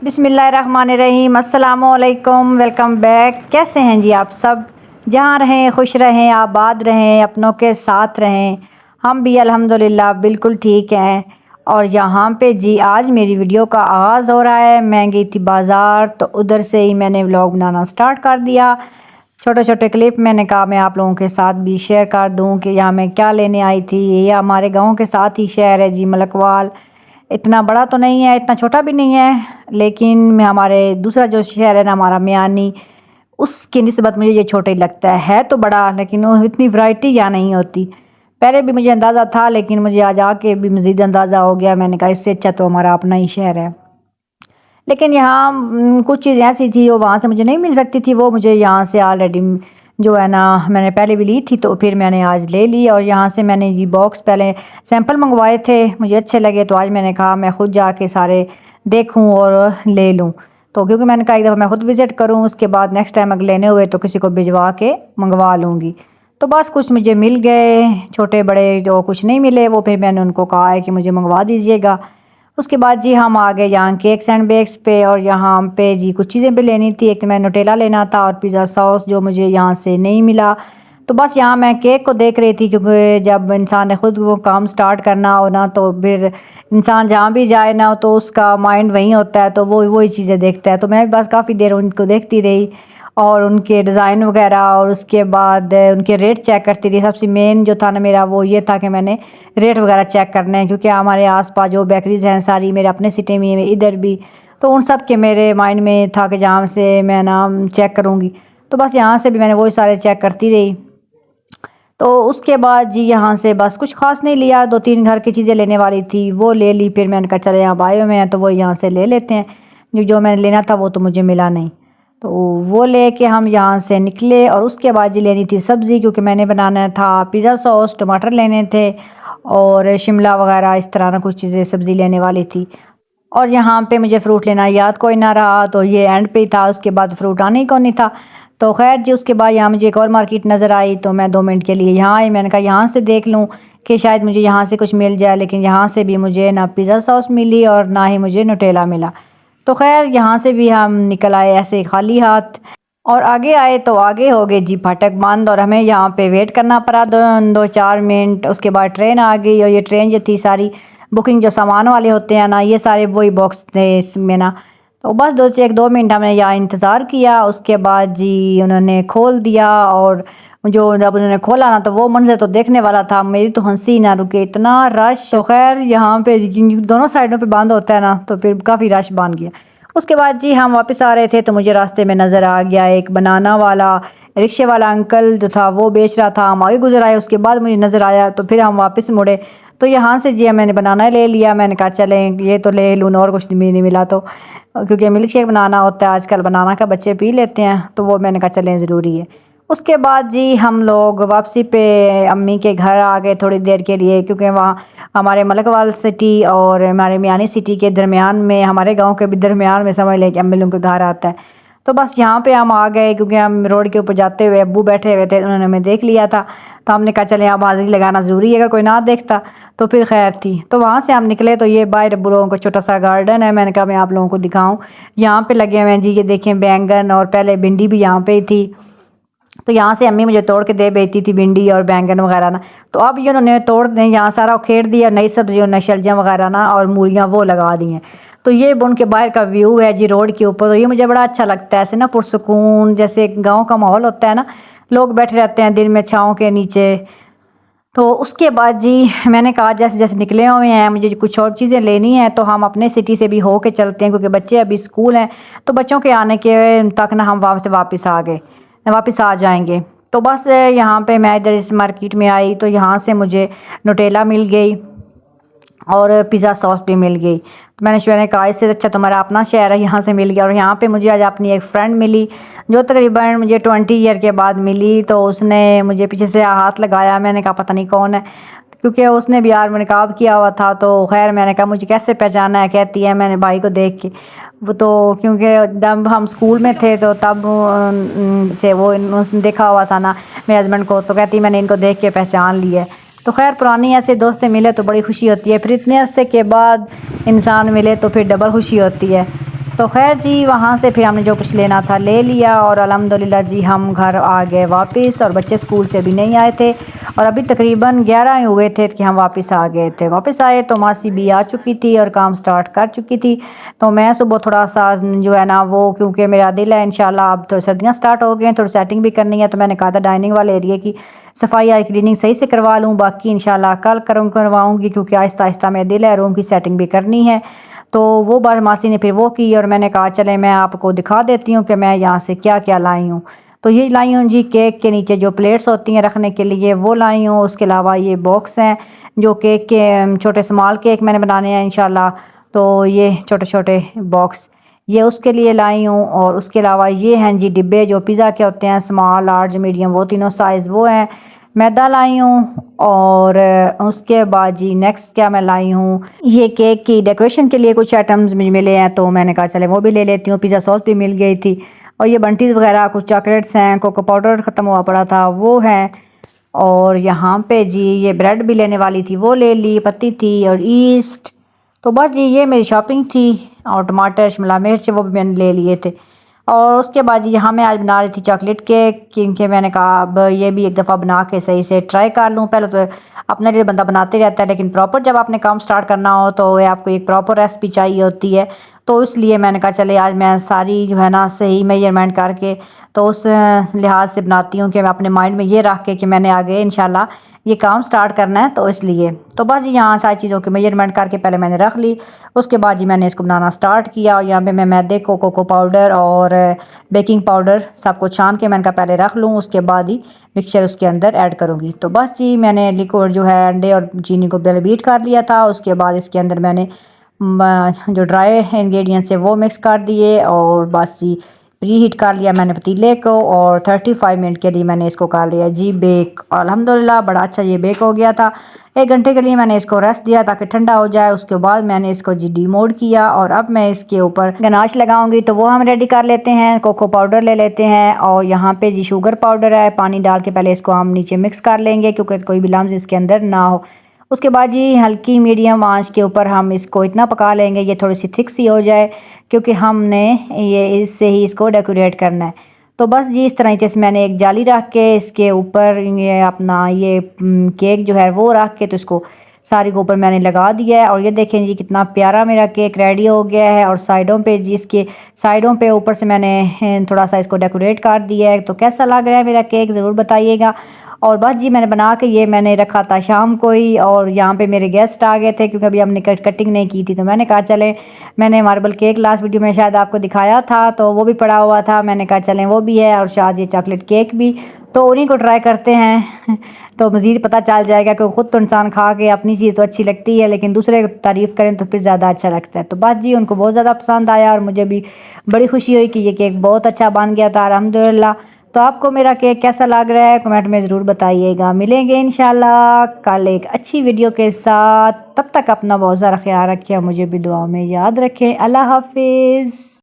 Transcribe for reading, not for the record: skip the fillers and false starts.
बिस्मिल्लाहिर्रहमानिर्रहीम, अस्सलामुअलैकुम, welcome back. कैसे हैं जी आप सब? जहाँ रहें खुश रहें, आबाद रहें, अपनों के साथ रहें। हम भी अल्हम्दुलिल्लाह बिल्कुल ठीक हैं। और यहाँ पे जी आज मेरी वीडियो का आगाज़ हो रहा है। मैं गई थी बाज़ार, तो उधर से ही मैंने व्लॉग बनाना स्टार्ट कर दिया। छोटे छोटे क्लिप मैंने कहा मैं आप लोगों के साथ भी शेयर कर दूँ कि यहाँ मैं क्या लेने आई थी। ये हमारे गाँव के साथ ही शहर है जी, मलकवाल। इतना बड़ा तो नहीं है, इतना छोटा भी नहीं है, लेकिन मैं हमारे दूसरा जो शहर है ना हमारा मियानी, उसकी निस्बत मुझे ये छोटा ही लगता है तो बड़ा, लेकिन वो इतनी वैरायटी यहाँ नहीं होती। पहले भी मुझे अंदाज़ा था, लेकिन मुझे आज आके भी मज़ीद अंदाज़ा हो गया। मैंने कहा इससे अच्छा तो हमारा अपना ही शहर है। लेकिन यहाँ कुछ चीज़ें ऐसी थी वो वहाँ से मुझे नहीं मिल सकती थी, वो मुझे यहाँ से ऑलरेडी जो है ना मैंने पहले भी ली थी, तो फिर मैंने आज ले ली। और यहाँ से मैंने जी बॉक्स पहले सैंपल मंगवाए थे, मुझे अच्छे लगे, तो आज मैंने कहा मैं ख़ुद जाके सारे देखूँ और ले लूँ। तो क्योंकि मैंने कहा एक दफ़ा मैं ख़ुद विज़िट करूँ, उसके बाद नेक्स्ट टाइम अगर लेने हुए तो किसी को भिजवा के मंगवा लूँगी। तो बस कुछ मुझे मिल गए, छोटे बड़े जो कुछ नहीं मिले वो फिर मैंने उनको कहा है कि मुझे मंगवा दीजिएगा। उसके बाद जी हम आ गए यहाँ केक्स एंड बेक्स पे, और यहाँ पे जी कुछ चीज़ें भी लेनी थी। एक तो मैं न्यूटेला लेना था और पिज़्ज़ा सॉस जो मुझे यहाँ से नहीं मिला। तो बस यहाँ मैं केक को देख रही थी, क्योंकि जब इंसान ने ख़ुद वो काम स्टार्ट करना हो ना, तो फिर इंसान जहाँ भी जाए ना तो उसका माइंड वहीं होता है, तो वो वही चीज़ें देखता है। तो मैं भी बस काफ़ी देर उनको देखती रही और उनके डिज़ाइन वगैरह, और उसके बाद उनके रेट चेक करती रही। सबसे मेन जो था ना मेरा वो ये था कि मैंने रेट वगैरह चेक करने हैं, क्योंकि हमारे आसपास जो बेकरीज़ हैं सारी मेरे अपने सिटी में इधर भी, तो उन सब के मेरे माइंड में था कि जहाँ से मैं ना चेक करूँगी। तो बस यहाँ से भी मैंने वही सारे चेक करती रही। तो उसके बाद जी यहाँ से बस कुछ ख़ास नहीं लिया, 2-3 घर की चीज़ें लेने वाली थी वो ले ली। फिर मैंने कहा चले यहाँ आए हुए हैं तो वो यहाँ से ले लेते हैं, जो मैंने लेना था वो तो मुझे मिला नहीं। तो वो लेके हम यहाँ से निकले, और उसके बाद जी लेनी थी सब्ज़ी, क्योंकि मैंने बनाना था पिज़्ज़ा सॉस, टमाटर लेने थे और शिमला वगैरह इस तरह ना कुछ चीज़ें सब्ज़ी लेने वाली थी। और यहाँ पे मुझे फ़्रूट लेना याद कोई ना रहा, तो ये एंड पे ही था, उसके बाद फ़्रूट आने ही को नहीं था। तो खैर जी उसके बाद यहाँ मुझे एक और मार्केट नज़र आई, तो मैं 2 मिनट के लिए यहाँ आई। मैंने कहा यहाँ से देख लूँ कि शायद मुझे यहाँ से कुछ मिल जाए, लेकिन यहाँ से भी मुझे ना पिज़्ज़ा सॉस मिली और ना ही मुझे न्यूटेला मिला। तो खैर यहाँ से भी हम निकल आए ऐसे खाली हाथ, और आगे आए तो आगे हो गए जी फाटक बंद, और हमें यहाँ पे वेट करना पड़ा 2-4 मिनट। उसके बाद ट्रेन आ गई, और ये ट्रेन जो थी सारी बुकिंग जो सामान वाले होते हैं ना, ये सारे वही बॉक्स थे इसमें ना। तो बस 2 मिनट हमने यहाँ इंतज़ार किया। उसके बाद जी उन्होंने खोल दिया, और जो जब उन्होंने खोला ना तो वो मंजर तो देखने वाला था, मेरी तो हंसी ना रुके, इतना रश। तो खैर यहाँ पे दोनों साइडों पे बंद होता है ना, तो फिर काफ़ी रश बन गया। उसके बाद जी हम वापस आ रहे थे, तो मुझे रास्ते में नज़र आ गया एक बनाना वाला, रिक्शे वाला अंकल जो था वो बेच रहा था। हम आगे गुजर आए, उसके बाद मुझे नज़र आया, तो फिर हम वापस मुड़े। तो यहाँ से जी मैंने बनाना ले लिया। मैंने कहा चलें ये तो ले लूँ, और कुछ भी नहीं मिला, तो क्योंकि मिल्क शेक बनाना होता है आजकल, बनाना का बच्चे पी लेते हैं, तो वो मैंने कहा चलें ज़रूरी है। उसके बाद जी हम लोग वापसी पे अम्मी के घर आ गए थोड़ी देर के लिए, क्योंकि वहाँ हमारे मलकवाल सिटी और हमारे मियानी सिटी के दरमियान में, हमारे गांव के भी दरमियान में समझ लें कि अम्मी लोगों का घर आता है। तो बस यहाँ पे हम आ गए, क्योंकि हम रोड के ऊपर जाते हुए अब्बू बैठे हुए थे, उन्होंने हमें देख लिया था, तो हमने कहा चले अब हाज़िरी लगाना ज़रूरी है, अगर कोई ना देखता तो फिर खैर थी। तो वहाँ से हम निकले, तो ये बाहर अब्बू लोगों को छोटा सा गार्डन है, मैंने कहा मैं आप लोगों को दिखाऊँ। यहाँ पे लगे हुए हैं जी, ये देखें बैंगन, और पहले भिंडी भी यहाँ पे ही थी, तो यहाँ से अम्मी मुझे तोड़ के दे भेजती थी भिंडी और बैंगन वगैरह ना। तो अब ये उन्होंने तोड़ दें यहाँ सारा उखेड़ दिया, नई सब्जी और नई शलजम वगैरह ना और मूलियाँ वो लगा दी हैं। तो ये उनके बाहर का व्यू है जी रोड के ऊपर, तो ये मुझे बड़ा अच्छा लगता है, ऐसे ना पुरसुकून जैसे गाँव का माहौल होता है ना, लोग बैठे रहते हैं दिन में छाँव के नीचे। तो उसके बाद जी मैंने कहा जैसे जैसे निकले हुए हैं मुझे कुछ और चीज़ें लेनी है, तो हम अपने सिटी से भी हो के चलते हैं, क्योंकि बच्चे अभी स्कूल हैं, तो बच्चों के आने के तक ना हम वहाँ से वापस आ जाएंगे। तो बस यहाँ पे मैं इधर इस मार्केट में आई, तो यहाँ से मुझे न्यूटेला मिल गई और पिज़्ज़ा सॉस भी मिल गई। तो मैंने शुरू ने कहा इससे अच्छा तुम्हारा अपना शहर है, यहाँ से मिल गया। और यहाँ पे मुझे आज अपनी एक फ़्रेंड मिली, जो तकरीबन मुझे 20 ईयर के बाद मिली। तो उसने मुझे पीछे से हाथ लगाया, मैंने कहा पता नहीं कौन है, क्योंकि उसने भी यार निकाब किया हुआ था। तो खैर मैंने कहा मुझे कैसे पहचाना है, कहती है मैंने भाई को देख के। वो तो क्योंकि जब हम स्कूल में थे तो तब से वो देखा हुआ था ना मेरे हस्बैंड को, तो कहती मैंने इनको देख के पहचान लिया। तो खैर पुरानी ऐसे दोस्त मिले तो बड़ी खुशी होती है, फिर इतने अरसे के बाद इंसान मिले तो फिर डबल खुशी होती है। तो खैर जी वहाँ से फिर हमने जो कुछ लेना था ले लिया और अल्हम्दुलिल्लाह जी हम घर आ गए वापस। और बच्चे स्कूल से अभी नहीं आए थे और अभी तकरीबन 11 ही हुए थे कि हम वापस आ गए थे। वापस आए तो मासी भी आ चुकी थी और काम स्टार्ट कर चुकी थी। तो मैं सुबह थोड़ा सा जो है ना वो, क्योंकि मेरा दिल है इंशाल्लाह अब तो सर्दियाँ स्टार्ट हो गई हैं, थोड़ी सेटिंग भी करनी है, तो मैंने कहा था डाइनिंग वाले एरिया की सफाई आई क्लीनिंग सही से करवा लूँ, बाकी इंशाल्लाह कल करवाऊँगी, क्योंकि आहिस्ता आहिस्ता मेरा दिल है रूम की सेटिंग भी करनी है। तो वो बार मासी ने फिर वो की और मैंने कहा चले मैं आपको दिखा देती हूँ कि मैं यहाँ से क्या क्या लाई हूँ। तो ये लाई हूँ जी, केक के नीचे जो प्लेट्स होती हैं रखने के लिए वो लाई हूँ। उसके अलावा ये बॉक्स हैं जो केक के छोटे स्मॉल केक मैंने बनाने हैं इंशाल्लाह, तो ये छोटे छोटे बॉक्स ये उसके लिए लाई हूँ। और उसके अलावा ये हैं जी डिब्बे जो पिज़्ज़ा के होते हैं, स्मॉल लार्ज मीडियम, वो तीनों साइज़ वो हैं, मैदा लाई हूँ। और उसके बाद जी नेक्स्ट क्या मैं लाई हूँ, ये केक की डेकोरेशन के लिए कुछ आइटम्स मुझे मिले हैं, तो मैंने कहा चले वो भी ले लेती हूँ। पिज़्ज़ा सॉस भी मिल गई थी और ये बंटीज़ वगैरह, कुछ चॉकलेट्स हैं, कोको पाउडर ख़त्म हुआ पड़ा था वो है। और यहाँ पे जी ये ब्रेड भी लेने वाली थी वो ले ली, पत्ती थी और ईस्ट। तो बस जी ये मेरी शॉपिंग थी। और टमाटर शिमला मिर्च वो भी मैंने ले लिए थे। और उसके बाद जी यहाँ मैं आज बना रही थी चॉकलेट केक, क्योंकि मैंने कहा अब ये भी एक दफ़ा बना के सही से ट्राई कर लूँ। पहले तो अपने लिए बंदा बनाते रहता है, लेकिन प्रॉपर जब आपने काम स्टार्ट करना हो तो आपको एक प्रॉपर रेसिपी चाहिए होती है। तो इसलिए मैंने कहा चले आज मैं सारी जो है ना सही मेजरमेंट करके तो उस लिहाज से बनाती हूँ कि मैं अपने माइंड में ये रख के कि मैंने आगे इंशाल्लाह ये काम स्टार्ट करना है। तो इसलिए तो बस यहाँ सारी चीज़ों की मेजरमेंट करके पहले मैंने रख ली। उसके बाद जी मैंने इसको बनाना स्टार्ट किया और यहाँ पे मैं मैदे को कोको पाउडर और बेकिंग पाउडर सबको छान के मैंने कहा पहले रख लूँ, उसके बाद ही मिक्सचर उसके अंदर ऐड करूँगी। तो बस जी मैंने लिक्विड जो है अंडे और चीनी को पहले बीट कर लिया था। उसके बाद इसके अंदर मैंने जो ड्राई इंग्रेडिएंट्स है वो मिक्स कर दिए और बस जी प्री हीट कर लिया मैंने पतीले को और 35 मिनट के लिए मैंने इसको कर लिया जी बेक। और अल्हम्दुलिल्लाह बड़ा अच्छा ये बेक हो गया था। 1 घंटे के लिए मैंने इसको रेस्ट दिया ताकि ठंडा हो जाए। उसके बाद मैंने इसको जी डीमोल्ड किया और अब मैं इसके ऊपर गनाश लगाऊंगी, तो वो हम रेडी कर लेते हैं। कोको पाउडर ले लेते हैं और यहाँ पे जी शुगर पाउडर है, पानी डाल के पहले इसको हम नीचे मिक्स कर लेंगे क्योंकि कोई भी लम्स इसके अंदर ना हो। उसके बाद जी हल्की मीडियम आंच के ऊपर हम इसको इतना पका लेंगे ये थोड़ी सी थिक सी हो जाए, क्योंकि हमने ये इससे ही इसको डेकोरेट करना है। तो बस जी इस तरह जैसे मैंने एक जाली रख के इसके ऊपर ये अपना ये केक जो है वो रख के तो इसको सारी के ऊपर मैंने लगा दिया है। और ये देखें जी कितना प्यारा मेरा केक रेडी हो गया है। और साइडों पे जी इसके साइडों पे ऊपर से मैंने थोड़ा सा इसको डेकोरेट कर दिया है। तो कैसा लग रहा है मेरा केक ज़रूर बताइएगा। और बस जी मैंने बना के ये मैंने रखा था शाम को ही और यहाँ पे मेरे गेस्ट आ गए थे क्योंकि अभी हमने कटिंग नहीं की थी। तो मैंने कहा चले, मैंने मार्बल केक लास्ट वीडियो में शायद आपको दिखाया था तो वो भी पड़ा हुआ था, मैंने कहा चलें वो भी है और शायद ये चॉकलेट केक भी, तो उन्हीं को ट्राई करते हैं तो मज़ीद पता चल जाएगा कि ख़ुद तो इंसान खा के अपनी चीज़ तो अच्छी लगती है लेकिन दूसरे की तारीफ़ करें तो फिर ज़्यादा अच्छा लगता है। तो बस जी उनको बहुत ज़्यादा पसंद आया और मुझे भी बड़ी खुशी हुई कि ये केक बहुत अच्छा बन गया था अल्हम्दुलिल्लाह। तो आपको मेरा केक कैसा लग रहा है कमेंट में ज़रूर बताइएगा। मिलेंगे इंशाल्लाह कल एक अच्छी वीडियो के साथ, तब तक अपना बहुत सारा ख्याल रखें, मुझे भी दुआओं में याद रखें। अल्लाह हाफिज़।